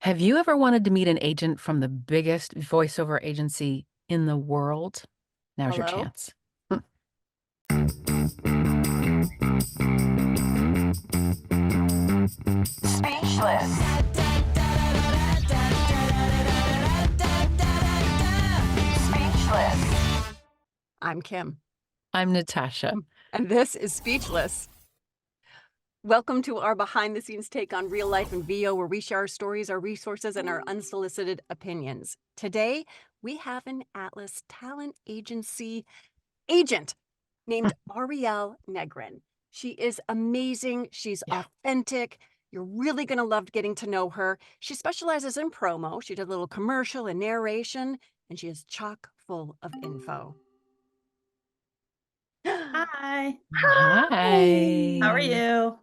Have you ever wanted to meet an agent from the biggest voiceover agency in the world? Now's your Hello? chance. Speechless. Speechless. I'm Kim, I'm Natasha. and this is Speechless. Welcome to our behind-the-scenes take on real life and VO, where we share our stories, our resources, and our unsolicited opinions. Today, we have an Atlas talent agency agent named Arielle Negrin. She is amazing. She's Yeah. authentic. You're really going to love getting to know her. She specializes in promo. She did a little commercial and narration, and she is chock full of info. Hi. Hi. How are you?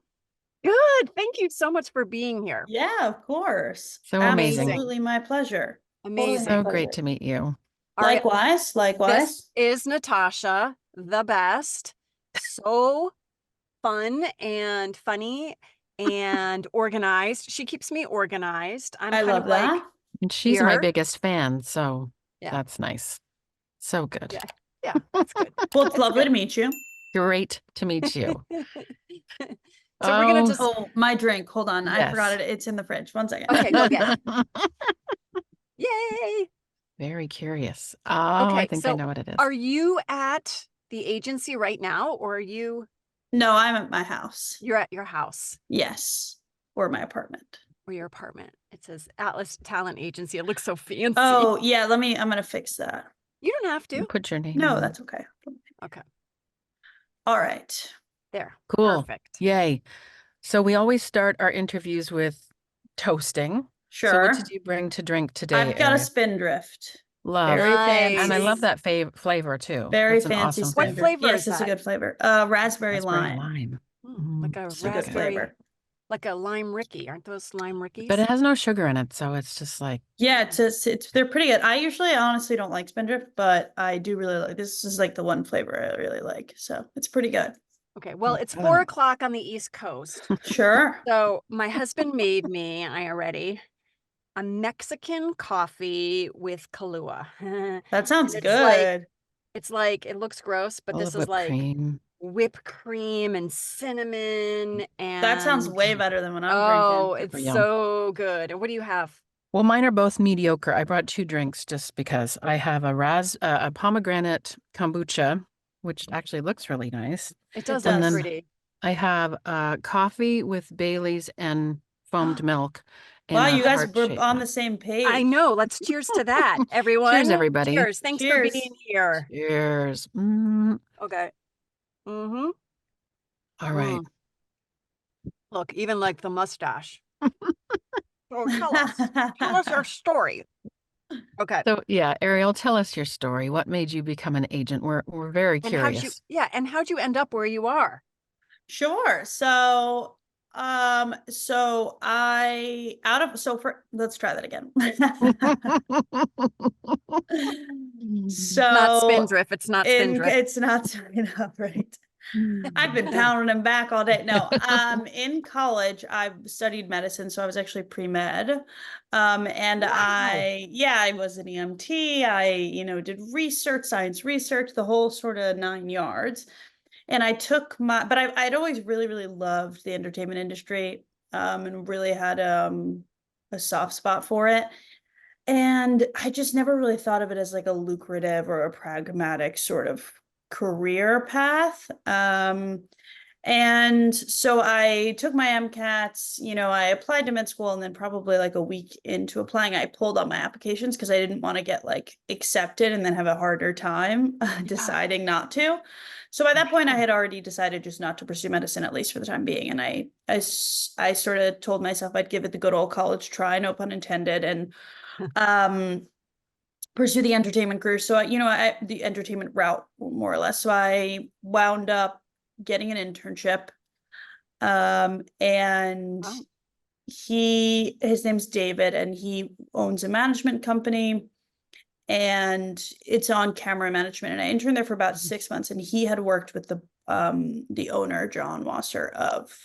Good. Thank you so much for being here. Yeah, of course. So amazing. Absolutely my pleasure. Amazing. So great to meet you. All right, Likewise, likewise. this is Natasha, the best. So fun and funny and organized. She keeps me organized. I'm I kind love of like that. And she's my here. biggest fan, so Yeah. that's nice. So good. Yeah. Yeah, that's good. Well, it's lovely to meet you. Great to meet you. So we're gonna Oh. just Oh, my drink. Hold on. I forgot Yes. it. It's in the fridge. One second. Okay, go get it. Yay. Very curious. Oh, I Okay, think I so know what it is. are you at the agency right now, or are you No, I'm at my house. you're at your house Yes. Or my apartment. or your apartment? It says Atlas Talent Agency. It looks so fancy. Oh, yeah. I'm gonna fix that. You don't have You to. put your name No, on it. that's okay. Okay. All right. There. Cool. Perfect. Yay. So we always start our interviews with toasting. So Sure. what did you bring to drink today, I've got a Arielle? spindrift. Love. Very Nice. And I love fancy. that flavor too. Very That's an fancy awesome What spindrift. flavor Yes, is it's a that? good flavor. Raspberry lime. lime. Like a It's a good raspberry, flavor. like a lime Ricky. Aren't those lime Rickies? But it has no sugar in it, so it's just like, Yeah, it's they're pretty good. I usually honestly don't like spindrift, but I do really like this. Is like the one flavor I really like, so it's pretty good. Okay, well, it's I 4 like- o'clock on the East Coast. Sure. So my husband made me, a Mexican coffee with Kahlua. That sounds it's good. it looks gross, but full this of is whipped like cream. whipped cream and cinnamon That sounds and way better than what I'm oh, drinking. it's Super yum. so good. And what do you have? Well, mine are both mediocre. I brought 2 drinks just because I have a pomegranate kombucha, which actually looks really nice. It does And look then- pretty. I have coffee with Bailey's and foamed milk. Wow, in a you guys were heart-shaped on mug. the same page. I know. Let's cheers to that, everyone. Cheers, everybody. Cheers. Thanks for Cheers. being here. Cheers. Okay. Mm-hmm. All right. Look, even like the mustache. So tell us your story. Okay. So yeah, Arielle, tell us your story. What made you become an agent? We're very And how'd curious. you end up where you are? Sure. So, let's try that again. So Not Spindrift. It's not Spindrift. it's not right. I've been pounding them back all day. No, in college, I studied medicine, so I was actually pre-med. And Wow. I was an EMT. I, did science research, the whole sort of 9 yards. And I'd always really, really loved the entertainment industry, and really had a soft spot for it. And I just never really thought of it as like a lucrative or a pragmatic sort of career path. And so I took my MCATs, I applied to med school, and then probably like a week into applying, I pulled all my applications because I didn't want to get like accepted and then have a harder time deciding not to. So by that point, I had already decided just not to pursue medicine, at least for the time being. And I sort of told myself I'd give it the good old college try, no pun intended, and pursue the entertainment career. So the entertainment route, more or less. So I wound up getting an internship, and Wow. his name's David, and he owns a management company, and it's on camera management. And I interned there for about 6 months, and he had worked with the owner, John Wasser, of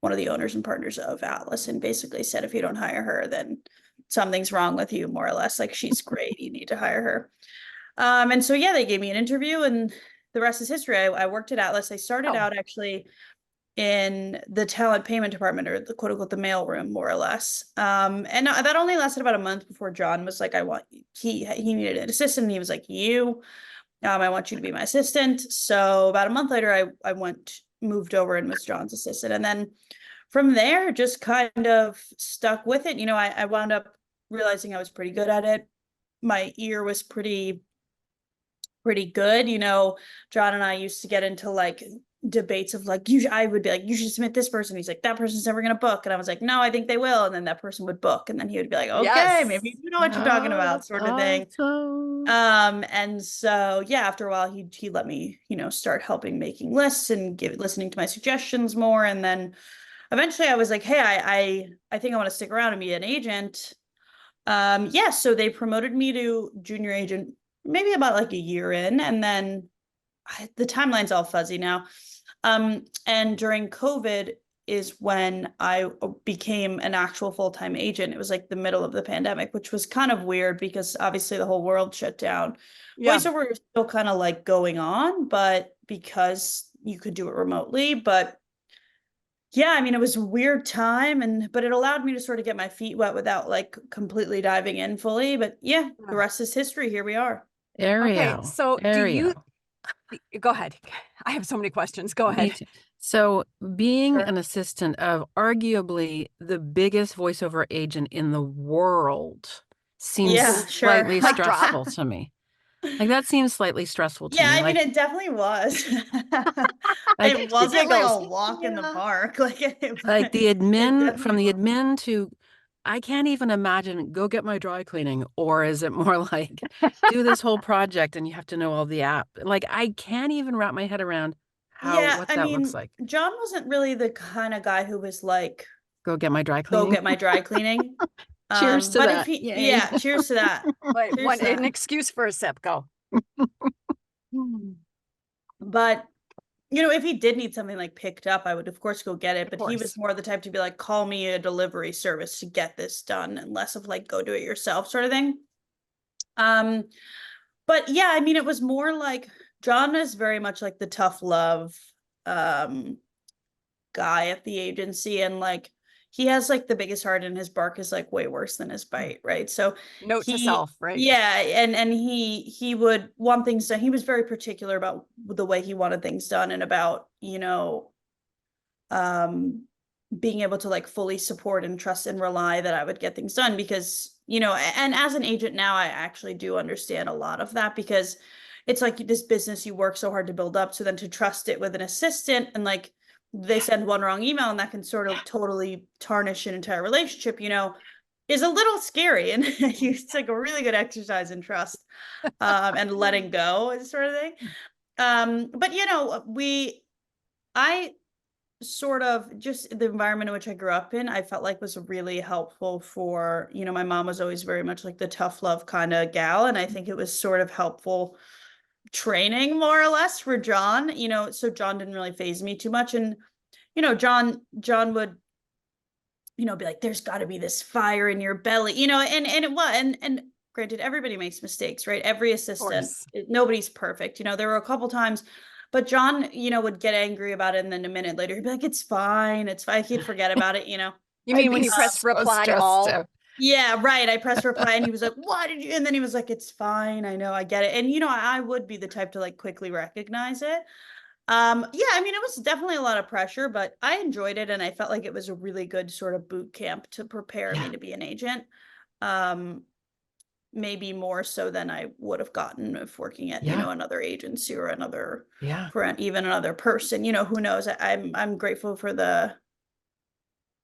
one of the owners and partners of Atlas, and basically said, if you don't hire her, then something's wrong with you, more or less. Like, she's great. You need to hire her. And so, yeah, they gave me an interview, and the rest is history. I worked at Atlas. I started out actually in the talent payment department, or the quote unquote the mail room, more or less. And that only lasted about a month before John was like, he needed an assistant. And he was like, I want you to be my assistant. So about a month later, I moved over and was John's assistant. And then from there, just kind of stuck with it. I wound up realizing I was pretty good at it. My ear was pretty good. John and I used to get into like debates of like, I would be like, you should submit this person. He's like, that person's never going to book. And I was like, no, I think they will. And then that person would book. And then he would be like, okay, maybe you know what you're talking about, sort of thing. And so, yeah, after a while, he let me, start helping making lists and listening to my suggestions more. And then eventually I was like, hey, I think I want to stick around and be an agent. Yeah, so they promoted me to junior agent maybe about like a year in, and then the timeline's all fuzzy now. And during COVID is when I became an actual full-time agent. It was like the middle of the pandemic, which was kind of weird because obviously the whole world shut down. Yeah. Voiceover was still kind of like going on, but because you could do it remotely. But yeah, I mean, it was a weird time, but it allowed me to sort of get my feet wet without like completely diving in fully. But yeah, the rest is history. Here we are. Okay, so do you go ahead? I have so many questions. Go ahead. So being an assistant of arguably the biggest voiceover agent in the world seems slightly stressful to me. Like, that seems slightly stressful to me. Yeah, I mean, it definitely was. It wasn't like a walk in the park. Like the admin, from the admin to, I can't even imagine, go get my dry cleaning, or is it more like do this whole project and you have to know all the app? Like, I can't even wrap my head around what that looks like. John wasn't really the kind of guy who was like, go get my dry cleaning. Go get my dry cleaning. Cheers to that. Yeah, cheers to that. Wait, an excuse for a sip. Go. But if he did need something like picked up, I would of course go get it. But he was more the type to be like, call me a delivery service to get this done, and less of like, go do it yourself sort of thing. But yeah, I mean, it was more like John is very much like the tough love guy at the agency, and like he has like the biggest heart, and his bark is like way worse than his bite, right? So note to self, right? Yeah, and he would want things done. He was very particular about the way he wanted things done, and about being able to like fully support and trust and rely that I would get things done, because and as an agent now, I actually do understand a lot of that, because it's like this business you work so hard to build up, so then to trust it with an assistant, and like they send one wrong email and that can sort of totally tarnish an entire relationship, is a little scary. And it's like a really good exercise in trust and letting go sort of thing. But I sort of, just the environment in which I grew up in, I felt like was really helpful for, my mom was always very much like the tough love kind of gal. And I think it was sort of helpful training, more or less, for John, so John didn't really faze me too much. And, John would, be like, there's got to be this fire in your belly, and it was, and granted, everybody makes mistakes, right? Every assistant, nobody's perfect. There were a couple times, but John, would get angry about it, and then a minute later, he'd be like, it's fine. He'd forget about it, You mean when you press reply all? Yeah, right. I pressed reply, and he was like, what did you? And then he was like, it's fine. I know, I get it. And, I would be the type to like quickly recognize it. Yeah, I mean, it was definitely a lot of pressure, but I enjoyed it, and I felt like it was a really good sort of boot camp to prepare me to be an agent. Maybe more so than I would have gotten if working at, another agency or another, even another person, who knows? I'm grateful for the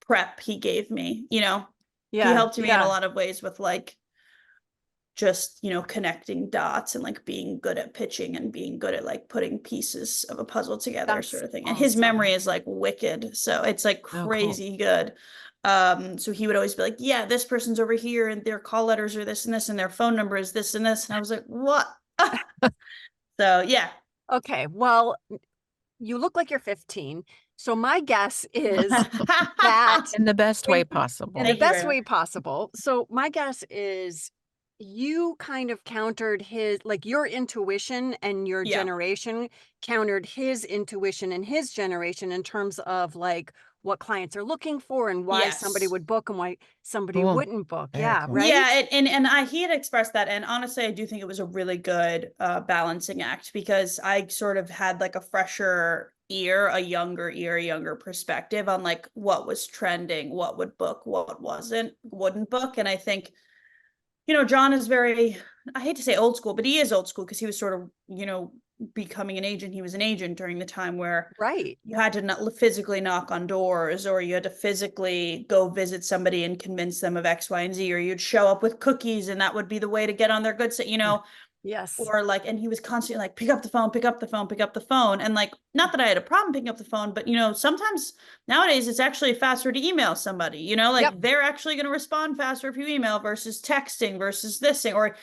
prep he gave me, he helped me in a lot of ways with like, just, connecting dots and like being good at pitching and being good at like putting pieces of a puzzle together, sort of thing. And his memory is like wicked. So it's like crazy good. So he would always be like, yeah, this person's over here and their call letters are this and this and their phone number is this and this. And I was like, what? So yeah. Okay. Well, you look like you're 15. So my guess is that In the best way in possible. the Thank you best very way much. possible. So my guess is you kind of countered his, like your intuition and your Yeah. generation countered his intuition and his generation in terms of like what clients are looking for and why somebody Yes. would book and why somebody Cool. wouldn't book. Very Yeah, cool. right? Yeah, he had expressed that, and honestly, I do think it was a really good balancing act because I sort of had like a fresher ear, a younger perspective on like what was trending, what would book, what wouldn't book, and I think John is very, I hate to say old school, but he is old school because he was sort of becoming an agent. He was an agent during the time where Right. you had to not physically knock on doors, or you had to physically go visit somebody and convince them of X, Y, and Z, or you'd show up with cookies and that would be the way to get on their good side, Yes. or like, and he was constantly like, pick up the phone, pick up the phone, pick up the phone. And like, not that I had a problem picking up the phone, but sometimes nowadays it's actually faster to email somebody, Yep. like they're actually going to respond faster if you email versus texting versus this thing, or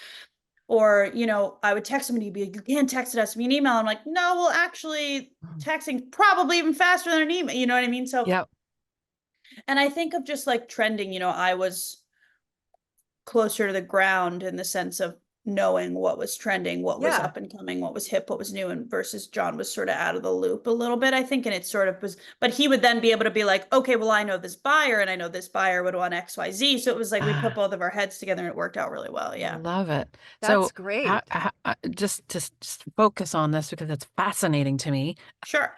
I would text somebody, be like, you can't text it, has to be an email. I'm like, no, well, actually, texting probably even faster than an email. You know what I mean? So, Yep. and I think of just like trending, I was closer to the ground in the sense of knowing what was trending, what was Yeah. up and coming, what was hip, what was new, and versus John was sort of out of the loop a little bit, I think. And it sort of was, but he would then be able to be like, okay, well, I know this buyer and I know this buyer would want XYZ. So it was like we put both of our heads together and it worked out really well. I Yeah. love it. That's So great. just focus on this because it's fascinating to me. Sure.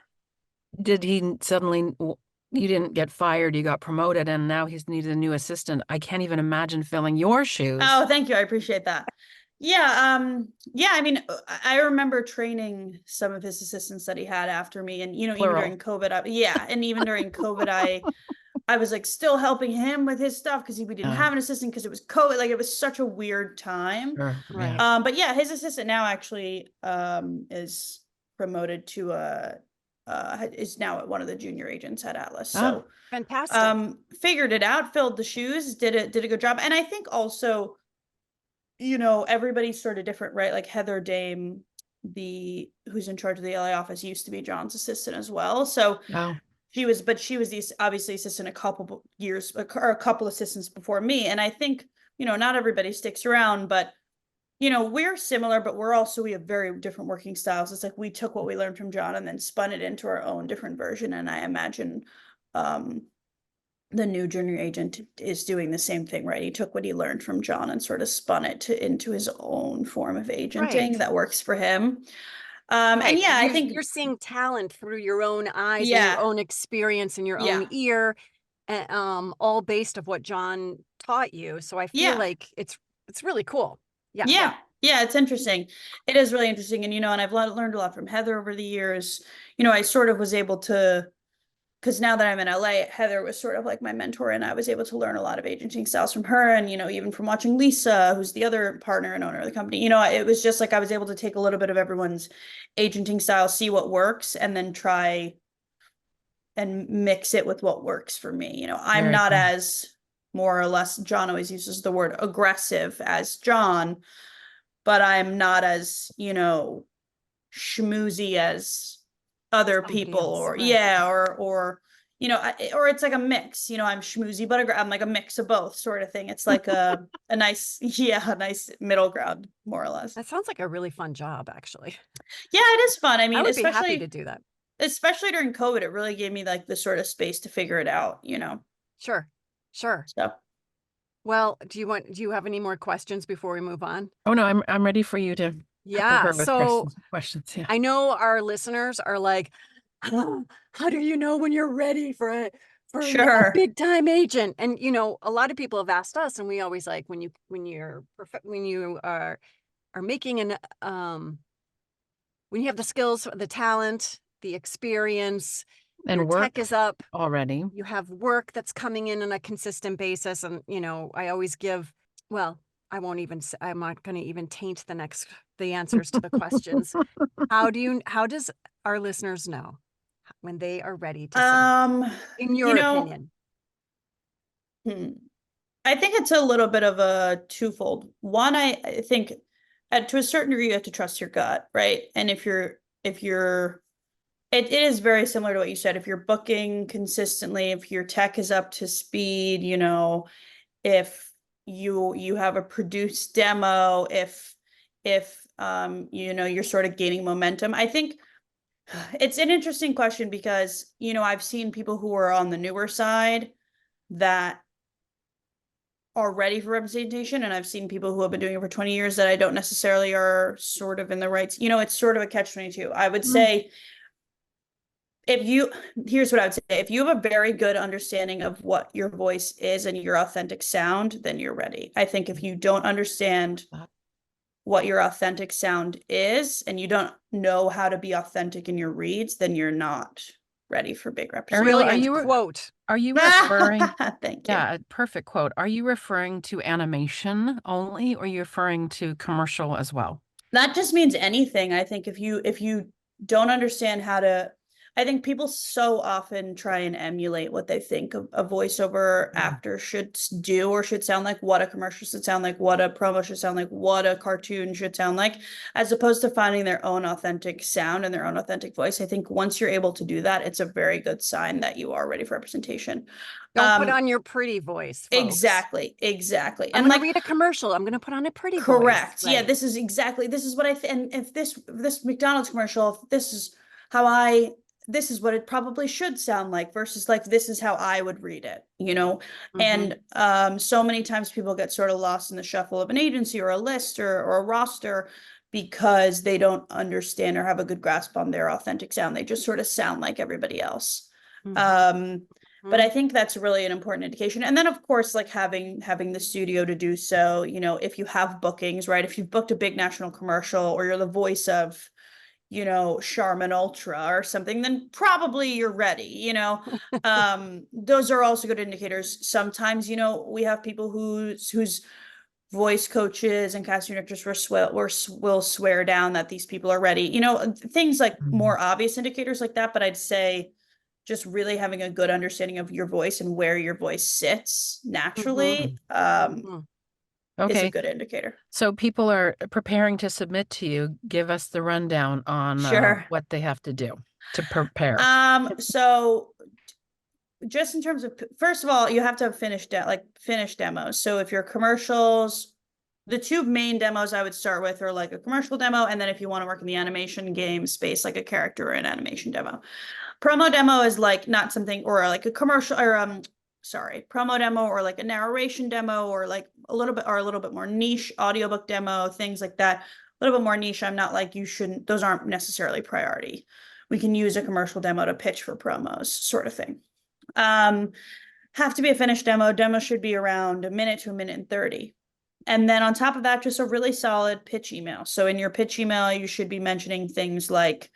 Did he suddenly, you didn't get fired, you got promoted, and now he's needed a new assistant. I can't even imagine filling your shoes. Oh, thank you. I appreciate that. Yeah, yeah, I mean, I remember training some of his assistants that he had after me, and even Plural. during COVID, yeah, and even during COVID, I was like still helping him with his stuff because we didn't have an assistant because it was COVID. Like it was such a weird time. Sure. Right. Yeah. But yeah, his assistant now actually is promoted to is now one of the junior agents at Atlas. So Fantastic. figured it out, filled the shoes, did a good job. And I think also, everybody's sort of different, right? Like Heather Dame, who's in charge of the LA office, used to be John's assistant as well. So Oh, she was the obviously assistant a couple years or a couple assistants before me. And I think, not everybody sticks around, but we're similar, but we have very different working styles. It's like we took what we learned from John and then spun it into our own different version. And I imagine the new junior agent is doing the same thing, right? He took what he learned from John and sort of spun it into his own form of agenting that works for him. And yeah, I think you're seeing talent through your own eyes and your yeah, own experience and your own ear, all based of what John taught you. So I feel yeah, like it's really cool. Yeah. yeah, yeah. It's interesting. It is really interesting, and and I've learned a lot from Heather over the years. I sort of was able to, because now that I'm in LA, Heather was sort of like my mentor, and I was able to learn a lot of agenting styles from her. And, even from watching Lisa, who's the other partner and owner of the company, it was just like I was able to take a little bit of everyone's agenting style, see what works, and then try and mix it with what works for me. I'm very not cool. as, more or less, John always uses the word aggressive as John, but I'm not as, schmoozy as other Somebody people, else, or right. yeah, or or it's like a mix. I'm schmoozy, but I'm like a mix of both sort of thing. It's like a nice, a nice middle ground, more or less. That sounds like a really fun job, actually. Yeah, it is fun. I mean, I would be happy to do that. especially during COVID, it really gave me like the sort of space to figure it out. Sure. So Well, do you have any more questions before we move on? Oh no, I'm ready for you to pepper Yeah. her with So questions. Yeah. I know our listeners are like, how do you know when you're ready for a sure. big time agent? And a lot of people have asked us, and we always like when you are making when you have the skills, the talent, the experience, And your work tech is up, already. you have work that's coming in on a consistent basis, and I always give, well, I'm not going to even taint the answers to the questions. How does our listeners know when they are ready to submit, in your opinion? I think it's a little bit of a twofold. One, I think to a certain degree, you have to trust your gut, right? And if you're It is very similar to what you said. If you're booking consistently, if your tech is up to speed, you know, if you have a produced demo, if you know, you're sort of gaining momentum. I think it's an interesting question because, you know, I've seen people who are on the newer side that are ready for representation, and I've seen people who have been doing it for 20 years that I don't necessarily are sort of in the right, you know, it's sort of a catch-22. I would say if you, here's what I would say, if you have a very good understanding of what your voice is and your authentic sound, then you're ready. I think if you don't understand what your authentic sound is and you don't know how to be authentic in your reads, then you're not ready for big representation. Arielle, Quote. are you referring? Thank you. Yeah, a perfect quote. Are you referring to animation only, or are you referring to commercial as well? That just means anything. I think if you don't understand how to, I think people so often try and emulate what they think a voiceover actor should do or should sound like, what a commercial should sound like, what a promo should sound like, what a cartoon should sound like, as opposed to finding their own authentic sound and their own authentic voice. I think once you're able to do that, it's a very good sign that you are ready for representation. Don't put on your pretty voice, folks. Exactly. I'm going to read a commercial. I'm going to put on a pretty voice. Correct. Yeah, this is what I think. And if this McDonald's commercial, if this is how this is what it probably should sound like versus like, this is how I would read it, you know? And so many times people get sort of lost in the shuffle of an agency or a list or a roster because they don't understand or have a good grasp on their authentic sound. They just sort of sound like everybody else. But I think that's really an important indication. And then of course, like having the studio to do so, you know, if you have bookings, right? If you've booked a big national commercial or you're the voice of, you know, Charmin Ultra or something, then probably you're ready, you know. Those are also good indicators. Sometimes, you know, we have people whose voice coaches and casting directors will swear down that these people are ready, you know, things like more obvious indicators like that. But I'd say just really having a good understanding of your voice and where your voice sits naturally is a good indicator. So people are preparing to submit to you. Give us the rundown on what they have to do to prepare. So just in terms of, first of all, you have to have finished demos. So if you're commercials, the two main demos I would start with are like a commercial demo, and then if you want to work in the animation game space, like a character or an animation demo. Promo demo is like not something, or like a commercial or promo demo or like a narration demo or like a little bit more niche audiobook demo, things like that. A little bit more niche. I'm not like, you shouldn't, those aren't necessarily priority. We can use a commercial demo to pitch for promos, sort of thing. Have to be a finished demo. Demo should be around a minute to a minute and 30. And then on top of that, just a really solid pitch email. So in your pitch email, you should be mentioning things like,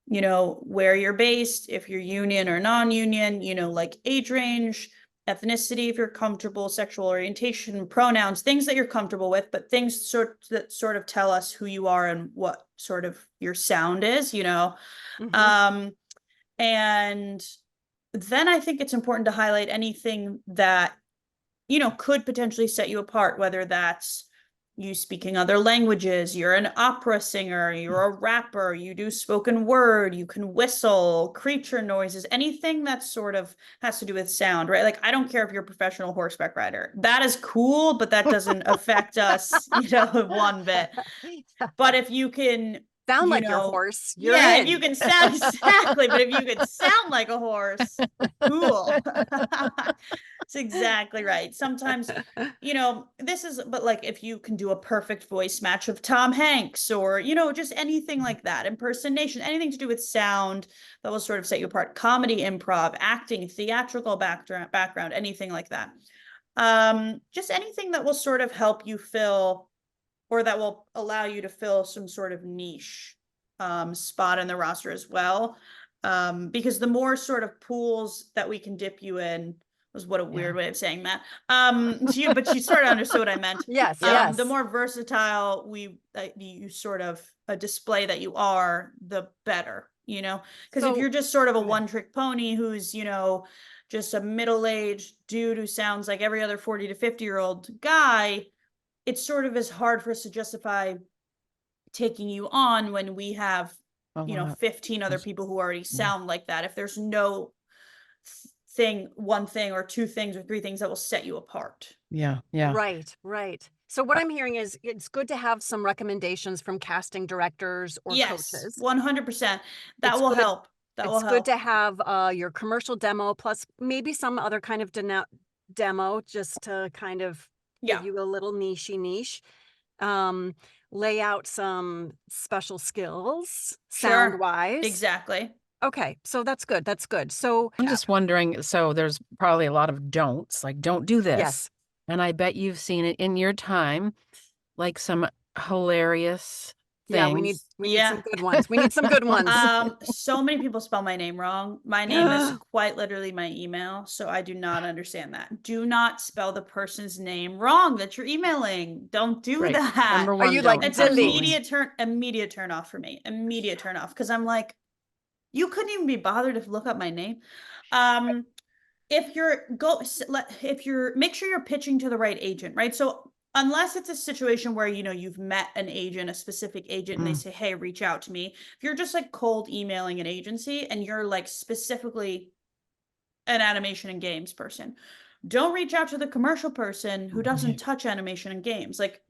you know, where you're based, if you're union or non-union, you know, like age range, ethnicity, if you're comfortable, sexual orientation, pronouns, things that you're comfortable with, but things that sort of tell us who you are and what sort of your sound is, you know. And then I think it's important to highlight anything that, you know, could potentially set you apart, whether that's you speaking other languages, you're an opera singer, you're a rapper, you do spoken word, you can whistle, creature noises, anything that sort of has to do with sound, right? Like, I don't care if you're a professional horseback rider. That is cool, but that doesn't affect us, you know, one bit. But if you can sound like your horse, you're in. If you can sound exactly, but if you could sound like a horse, cool. That's exactly right. Sometimes, you know, but like if you can do a perfect voice match of Tom Hanks or, you know, just anything like that, impersonation, anything to do with sound that will sort of set you apart, comedy, improv, acting, theatrical background, anything like that. Just anything that will sort of help you fill, or that will allow you to fill some sort of niche spot in the roster as well. Because the more sort of pools that we can dip you in, was what a weird way of saying that. But you sort of understood what I meant. Yes. The more versatile you sort of display that you are, the better, you know? Because if you're just sort of a one-trick pony who's, you know, just a middle-aged dude who sounds like every other 40 to 50-year-old guy, it sort of is hard for us to justify taking you on when we have a you know, lot. 15 other people who already sound like that. If there's no one thing or two things or three things that will set you apart. Yeah. Yeah. Right, right. So what I'm hearing is it's good to have some recommendations from casting directors or Yes, coaches. 100%. That It's will good. help. That will It's good help. to have your commercial demo plus maybe some other kind of demo just to kind of give Yeah, you a little niche. Um, lay out some special skills sound sure. wise. Exactly. Okay, so that's good. That's good. So I'm just wondering, so there's probably a lot of don'ts, like don't do this. yes, And I bet you've seen it in your time, like some hilarious yeah, things. we need some Yeah. good ones. We need some good ones. So many people spell my name wrong. My name is quite literally my email, so I do not understand that. Do not spell the person's name wrong that you're emailing. Don't do Right. that. Number Are one, you like don't. It's Absolutely. immediate turn off for me. Immediate turn off because I'm like, you couldn't even be bothered to look up my name. If you're make sure you're pitching to the right agent, right? So unless it's a situation where you know you've met an agent, a specific agent, and they say, hey, reach out to me. If you're just like cold emailing an agency and you're like specifically an animation and games person, don't reach out to the commercial person who doesn't touch animation and games. Like,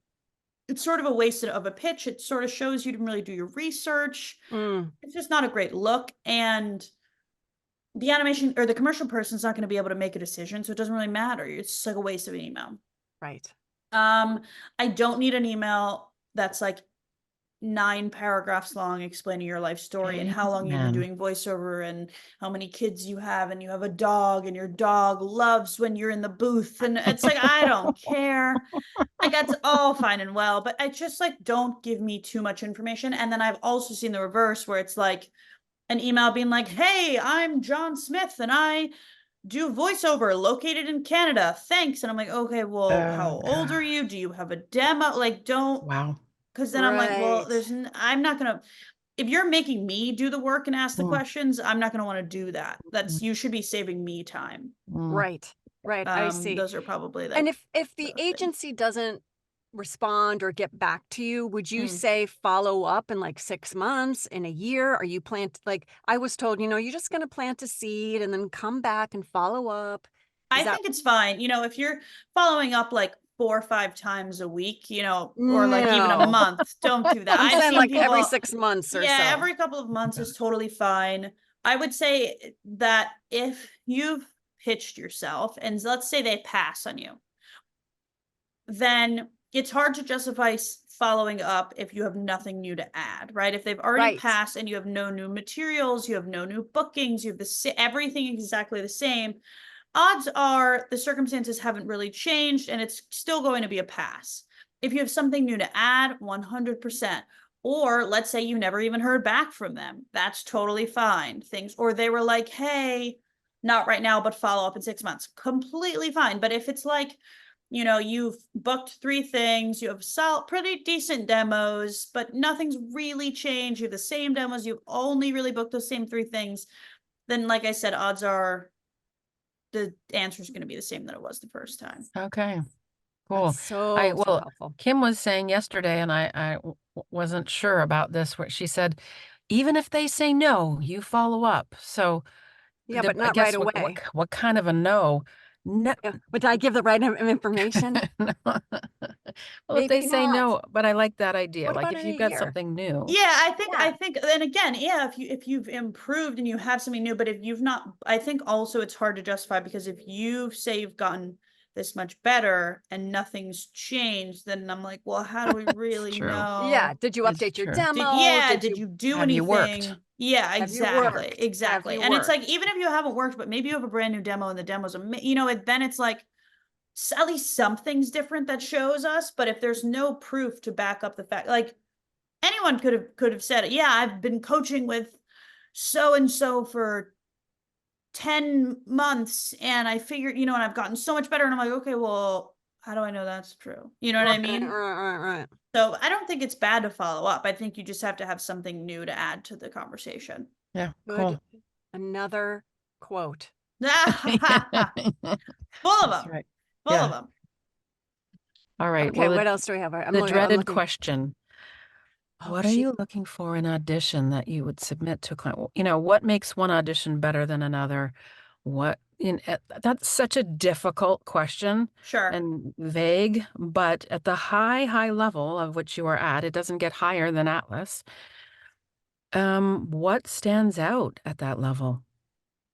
it's sort of a waste of a pitch. It sort of shows you didn't really do your research. It's just not a great look. And the animation or the commercial person's not going to be able to make a decision, so it doesn't really matter. It's just like a waste of an email. Right. I don't need an email that's like 9 paragraphs long explaining your life story and how long you've been doing voiceover and how many kids you have and you have a dog and your dog loves when you're in the booth, and it's like, I don't care. Like, that's all fine and well, but I just like, don't give me too much information. And then I've also seen the reverse where it's like an email being like, hey, I'm John Smith and I do voiceover located in Canada. Thanks. And I'm like, okay, well, how old are you? Do you have a demo? Like, don't, Wow. because then I'm like, well, Right. I'm not going to, if you're making me do the work and ask the questions, I'm not going to want to do that. You should be saving me time. Right. Right. I see. Those are probably And like, if the agency doesn't respond or get back to you, would you Mm. say follow up in like 6 months, in a year? Are you like I was told, you're just going to plant a seed and then come back and follow up. I Is that think it's fine. You know, if you're following up like 4 or 5 times a week, you know, or like even a no? month, don't do that. I'm I've saying seen like every people, 6 months or yeah, so. every couple of months is totally fine. I would say that if you've pitched yourself and let's say they pass on you, then it's hard to justify following up if you have nothing new to add, right? If they've already Right. passed and you have no new materials, you have no new bookings, you have everything exactly the same, odds are the circumstances haven't really changed and it's still going to be a pass. If you have something new to add, 100%. Or let's say you never even heard back from them. That's totally fine. Or they were like, hey, not right now, but follow up in 6 months. Completely fine. But if it's like, you know, you've booked 3 things, you have pretty decent demos, but nothing's really changed. You have the same demos, you've only really booked those same 3 things, then like I said, odds are the answer is going to be the same that it was the first time. Okay. Cool. That's so helpful. Kim was saying yesterday, and wasn't sure about this, where she said, even if they say no, you follow up. So Yeah, but I not right guess away. what kind of a no? No. Yeah. But did I give the right information? No. Well, if they Maybe say not. no, but I like that idea. What Like about if in a you've got year? something new. Yeah, Yeah. I think then again, yeah, if you've improved and you have something new, but if you've not, I think also it's hard to justify because if you say you've gotten this much better and nothing's changed, then I'm like, well, how do we It's really true. Yeah. know? Did you It's update your true. demo? Did you do Have you anything? worked? Yeah, Have you exactly. worked? Have Exactly. you And it's like, worked? even if you haven't worked, but maybe you have a brand new demo and the demo's, you know, then it's like, at least something's different that shows us. But if there's no proof to back up the fact, like anyone could have said it. Yeah, I've been coaching with so and so for 10 months and I figured, you know, and I've gotten so much better. And I'm like, okay, well, how do I know that's true? You know what I mean? Right. So I don't think it's bad to follow up. I think you just have to have something new to add to the conversation. Yeah, Good. cool. Another quote. Full of That's them. right. Full of Yeah. them. All right. Okay, Well, what else do we have? I'm the dreaded looking. question. Oh, What are you looking for in audition that you would submit to a client? You know, what makes one audition better than another? That's such a difficult question Sure. and vague, but at the high level of which you are at, it doesn't get higher than Atlas. What stands out at that level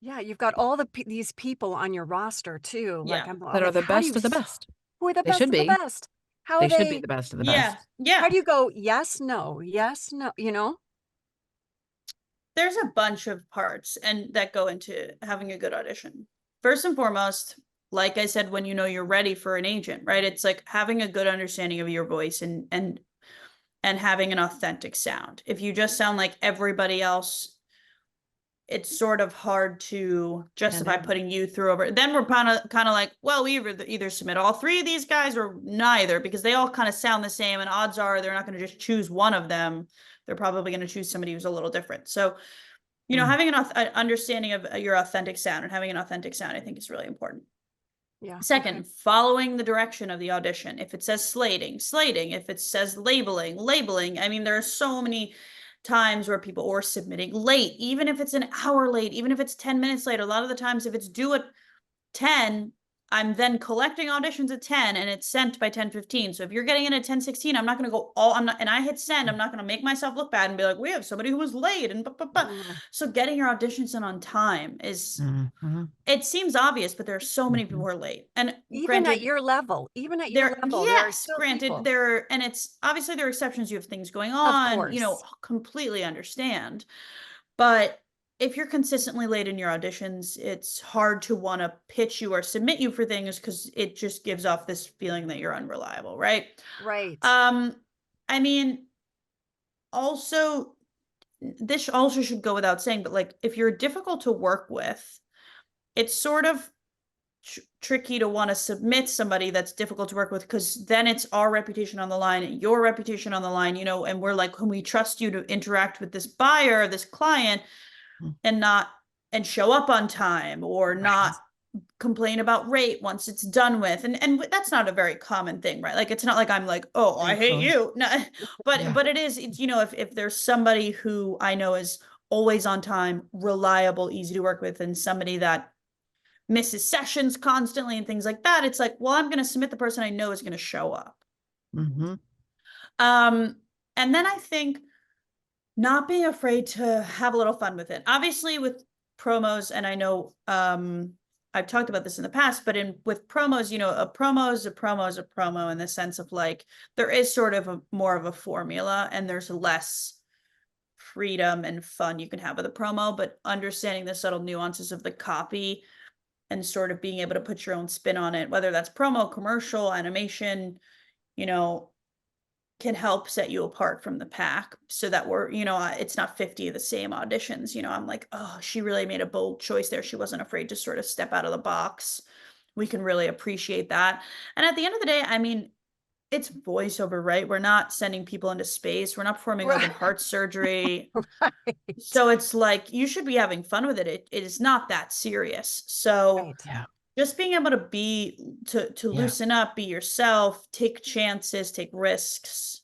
yeah, you've got all these people on your roster too. Like Yeah. I'm that are like, the how do you best of the best? who are the They best should of the be. best? How They are should be they? the best of the Yeah. best. How Yeah. do you go yes, no, yes, no? You know? There's a bunch of parts and that go into having a good audition. First and foremost, like I said, when you know you're ready for an agent, right? It's like having a good understanding of your voice and having an authentic sound. If you just sound like everybody else, it's sort of hard to justify putting you through over. Then we're kind of like, well, we either submit all three of these guys or neither, because they all kind of sound the same, and odds are they're not going to just choose one of them. They're probably going to choose somebody who's a little different. So, you know, having an understanding of your authentic sound and having an authentic sound, I think, is really important. Yeah. Second, following the direction of the audition. If it says slating, slating. If it says labeling, labeling. I mean, there are so many times where people are submitting late, even if it's an hour late, even if it's 10 minutes late. A lot of the times, if it's due at 10, I'm then collecting auditions at 10 and it's sent by 10:15. So if you're getting in at 10:16, I'm not going to go I'm not, and I hit send, I'm not going to make myself look bad and be like, we have somebody who was late and blah, blah, blah. So getting your auditions in on time is, it seems obvious, but there are so many people who are late. And Even at granted, your level, there are yes, still granted, people. and it's obviously there are exceptions. You have things going Of on, you know, course. completely understand. But if you're consistently late in your auditions, it's hard to want to pitch you or submit you for things because it just gives off this feeling that you're unreliable, right? Right. I mean, also, this also should go without saying, but like if you're difficult to work with, it's sort of tricky to want to submit somebody that's difficult to work with, because then it's our reputation on the line, your reputation on the line, you know, and we're like, when we trust you to interact with this buyer, this client, and show up on time or not complain about rate once it's done with, and that's not a very common thing, right? Like it's not like I'm like, oh, I hate you. No, but it is, it's, you know, if there's somebody who I know is always on time, reliable, easy to work with, and somebody that misses sessions constantly and things like that, it's like, well, I'm going to submit the person I know is going to show up. And then I think not being afraid to have a little fun with it. Obviously with promos, and I know I've talked about this in the past, but with promos, you know, a promo is a promo is a promo, in the sense of like there is sort of more of a formula and there's less freedom and fun you can have with a promo, but understanding the subtle nuances of the copy and sort of being able to put your own spin on it, whether that's promo, commercial, animation, you know, can help set you apart from the pack, so that we're, you know, it's not 50 of the same auditions. You know, I'm like, oh, she really made a bold choice there. She wasn't afraid to sort of step out of the box. We can really appreciate that. And at the end of the day, I mean, it's voiceover, right? We're not sending people into space. We're not performing open heart surgery. Right. So it's like, you should be having fun with it. It is not that serious. So just being able to loosen up, be yourself, take chances, take risks.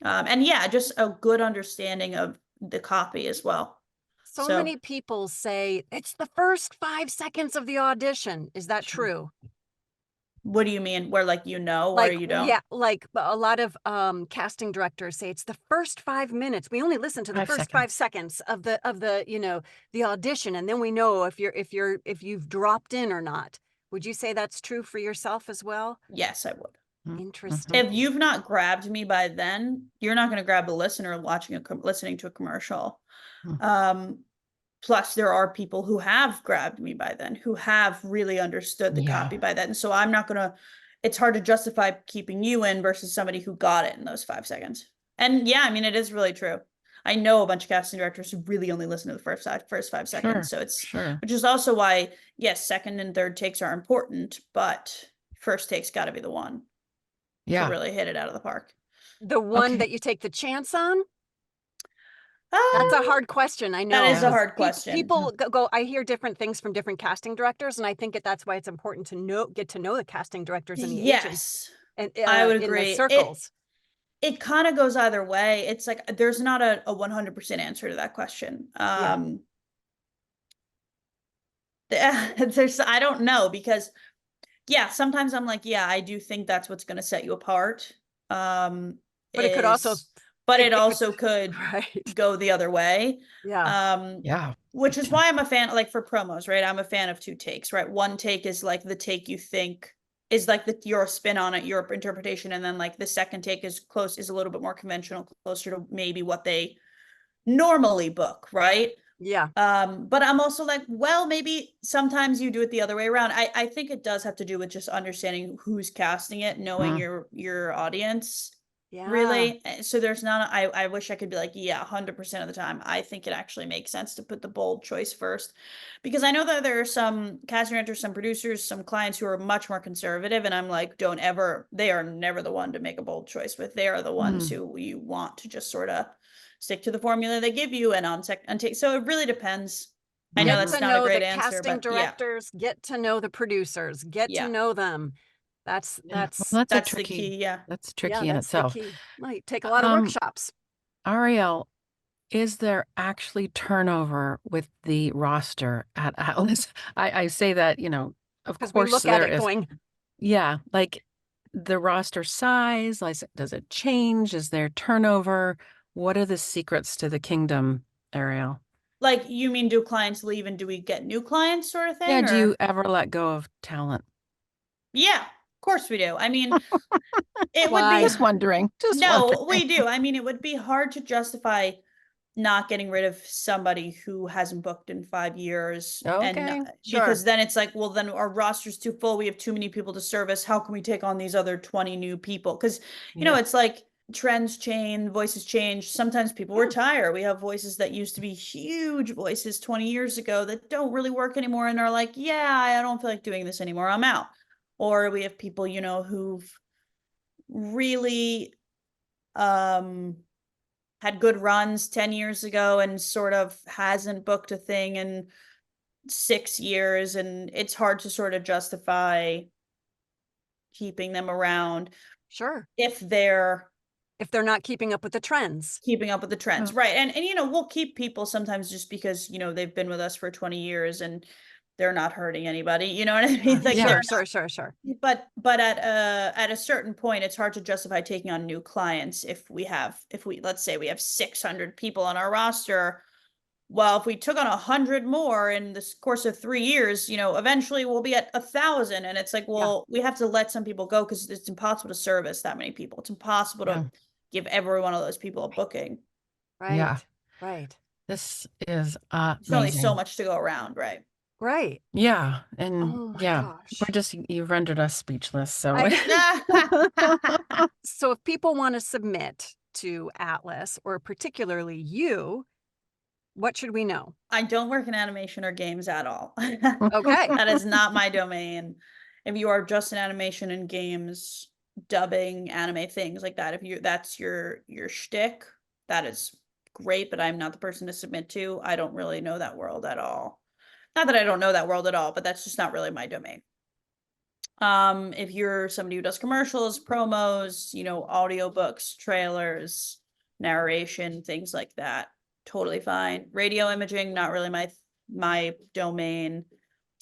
And yeah, just a good understanding of the copy as well. So many people say it's the first 5 seconds of the audition. Is that true? What do you mean? Where like, you know, or Like, you don't? yeah, like a lot of casting directors say it's the first 5 minutes. We only listen to the first 5 seconds of the you know, the audition, and then we know if you've dropped in or not. Would you say that's true for yourself as well? Yes, I would. Interesting. If you've not grabbed me by then, you're not going to grab the listener listening to a commercial. Plus there are people who have grabbed me by then, who have really understood the copy by then. So I'm not going to, it's hard to justify keeping you in versus somebody who got it in those 5 seconds. And yeah, I mean, it is really true. I know a bunch of casting directors who really only listen to the first 5 seconds. So it's, which is also why, yes, second and third takes are important, but first take's got to be the one to really hit it out of the park. The one that you take the chance on? That's a hard question. I know. That is a hard question. People go, I hear different things from different casting directors, and I think that's why it's important to get to know the casting directors and the agents. I would agree. In the circles. it kind of goes either way. It's like there's not a 100% answer to that question. There's I don't know, because yeah, sometimes I'm like, yeah, I do think that's what's going to set you apart. But it could also, but it also could right. go the other way. Yeah. Yeah. Which is why I'm a fan, like for promos, right? I'm a fan of two takes, right? One take is like the take you think is like your spin on it, your interpretation, and then like the second take is a little bit more conventional, closer to maybe what they normally book, right? Yeah. But I'm also like, well, maybe sometimes you do it the other way around. I think it does have to do with just understanding who's casting it, knowing your audience. Yeah. Really. So there's not, I wish I could be like, yeah, 100% of the time, I think it actually makes sense to put the bold choice first. Because I know that there are some casting directors, some producers, some clients who are much more conservative. And I'm like, they are never the one to make a bold choice with. They are the ones who you want to just sort of stick to the formula they give you and so it really depends. I know that's not a great answer, casting but directors, get to know the producers, get to know them. That's Well, that's the tricky. key. Yeah. That's tricky in that's itself. the key. Might take a lot of workshops. Arielle, is there actually turnover with the roster at Atlas? I say that, of Because we course look at there it is. going, Yeah, like the roster size, like does it change? Is there turnover? What are the secrets to the kingdom, Arielle? Like, you mean, do clients leave and do we get new clients, sort of Yeah, thing? do Or you ever let go of talent? yeah, of course we do. I mean, it would Why? be Just wondering. no, we do. I mean, it would be hard to justify not getting rid of somebody who hasn't booked in 5 years. Okay, Because then it's like, well, then our roster's too full. We have too many people to service. How can we take on these other 20 new people? Because, it's like trends change, voices change. Sometimes people retire. We have voices that used to be huge voices 20 years ago that don't really work anymore and are like, yeah, I don't feel like doing this anymore. I'm out. Or we have people, who've really had good runs 10 years ago and sort of hasn't booked a thing in 6 years, and it's hard to sort of justify keeping them around Sure. if they're not keeping up with the trends. Right. And we'll keep people sometimes just because they've been with us for 20 years and they're not hurting anybody, you know what I mean? Like, Sure. but at a certain point it's hard to justify taking on new clients if we let's say we have 600 people on our roster. Well, if we took on 100 more in the course of 3 years, eventually we'll be at 1,000. And it's like, well, we have to let some people go because it's impossible to service that many people. It's impossible to give every one of those people a booking. Right. Yeah. Right. This is There's only so much to go around, right? Right. Yeah. And oh my gosh. you've rendered us speechless. So So if people want to submit to Atlas, or particularly you, what should we know? I don't work in animation or games at all. Okay. That is not my domain. If you are just in animation and games, dubbing, anime, things like that, that's your shtick, that is great, but I'm not the person to submit to. I don't really know that world at all. Not that I don't know that world at all, but that's just not really my domain. If you're somebody who does commercials, promos, audiobooks, trailers, narration, things like that, totally fine. Radio imaging, not really my domain.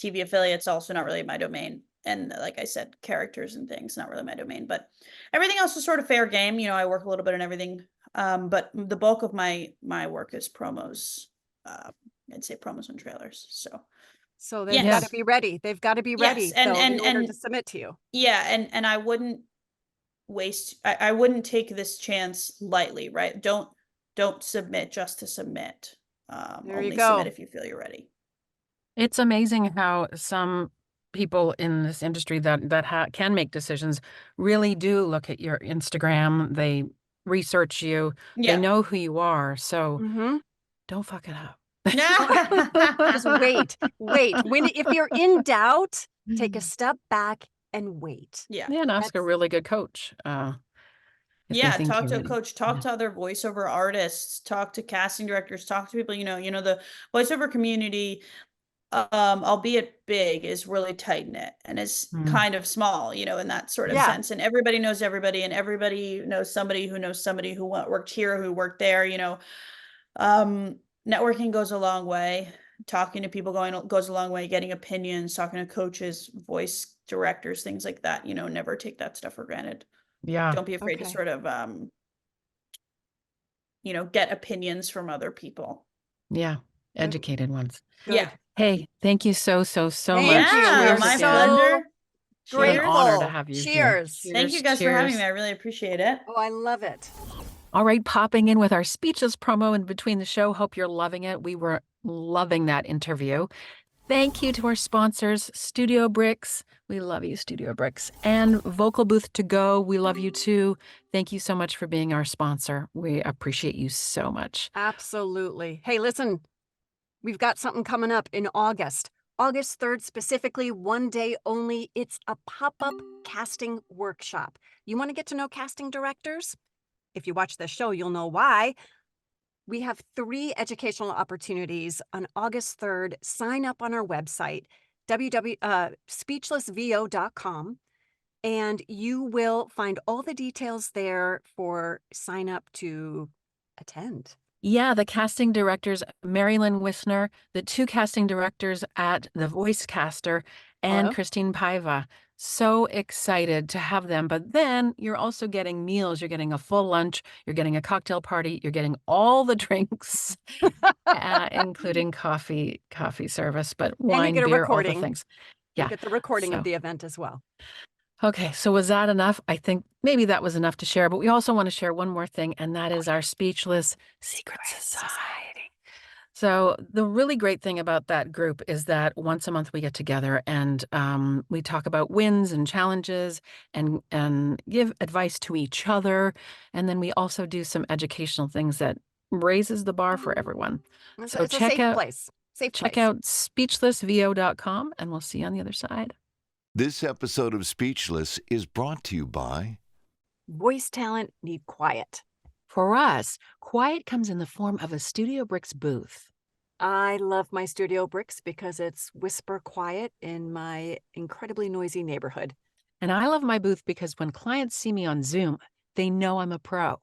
TV affiliates, also not really my domain. And like I said, characters and things, not really my domain. But everything else is sort of fair game. I work a little bit in everything. But the bulk of my work is promos. I'd say promos and trailers. So they've got to be ready. They've got to be ready. Yes, and in order to submit to you. Yeah, and I wouldn't I wouldn't take this chance lightly, right? Don't submit just to submit. There you Only go. submit if you feel you're ready. it's amazing how some people in this industry that can make decisions really do look at your Instagram. They research you. They know who you are. So don't fuck it up. Just wait. If you're in doubt, take a step back and wait. Yeah. And ask a really good coach. Talk to a coach, talk to other voiceover artists, talk to casting directors, talk to people, the voiceover community albeit big, is really tight knit and is kind of small, in that sort of sense. And everybody knows everybody, and everybody knows somebody who worked here, who worked there, networking goes a long way. Talking to people goes a long way. Getting opinions, talking to coaches, voice directors, things like that, never take that stuff for granted. Yeah. Don't be afraid to sort of, get opinions from other people. Yeah. Educated ones. Good. Yeah. Hey, thank you so much. Yeah, my pleasure. What an honor to have you here. Cheers. Thank you guys for having me. I really appreciate it. Oh, I love it. All right, popping in with our speechless promo in between the show. Hope you're loving it. We were loving that interview. Thank you to our sponsors, StudioBricks. We love you, StudioBricks. And Vocal Booth to Go. We love you too. Thank you so much for being our sponsor. We appreciate you so much. Absolutely. Hey, listen, we've got something coming up in August. August 3rd, specifically, one day only. It's a pop-up casting workshop. You want to get to know casting directors? If you watch the show, you'll know why. We have 3 educational opportunities on August 3rd. Sign up on our website, speechlessvo.com, and you will find all the details there for sign up to attend. Yeah, the casting directors, Marilyn Wisner, the 2 casting directors at The Voice Caster, and Christine Paiva. So excited to have them. But then you're also getting meals. You're getting a full lunch. You're getting a cocktail party. You're getting all the drinks, including coffee service, but wine, beer, all the things. Yeah. You get the recording of the event as well. Okay, so was that enough? I think maybe that was enough to share, but we also want to share one more thing, and that is our Speechless Secret Society. So the really great thing about that group is that once a month we get together and we talk about wins and challenges and give advice to each other. And then we also do some educational things that raises the bar for everyone. So check out speechlessvo.com, and we'll see you on the other side. This episode of Speechless is brought to you by Voice talent need quiet. For us, quiet comes in the form of a StudioBricks booth. I love my StudioBricks because it's whisper quiet in my incredibly noisy neighborhood. And I love my booth because when clients see me on Zoom, they know I'm a pro.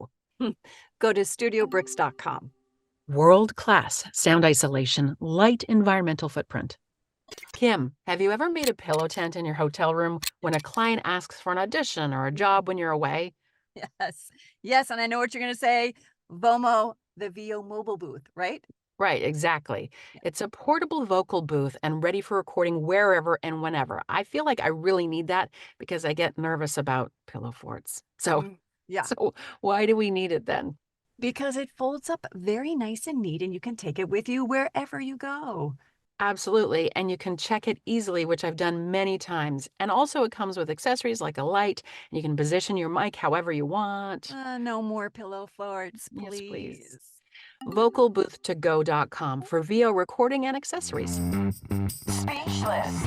Go to StudioBricks.com. World-class sound isolation, light environmental footprint. Kim, have you ever made a pillow tent in your hotel room when a client asks for an audition or a job when you're away? Yes, and I know what you're going to say. VOMO, the VO mobile booth, right? Right, exactly. Yeah. It's a portable vocal booth and ready for recording wherever and whenever. I feel like I really need that because I get nervous about pillow forts. So why do we need it then? Because it folds up very nice and neat and you can take it with you wherever you go. Absolutely. And you can check it easily, which I've done many times. And also it comes with accessories like a light. And you can position your mic however you want. No more pillow forts, please. Yes, please. Vocalbooth2go.com for VO recording and accessories. Speechless.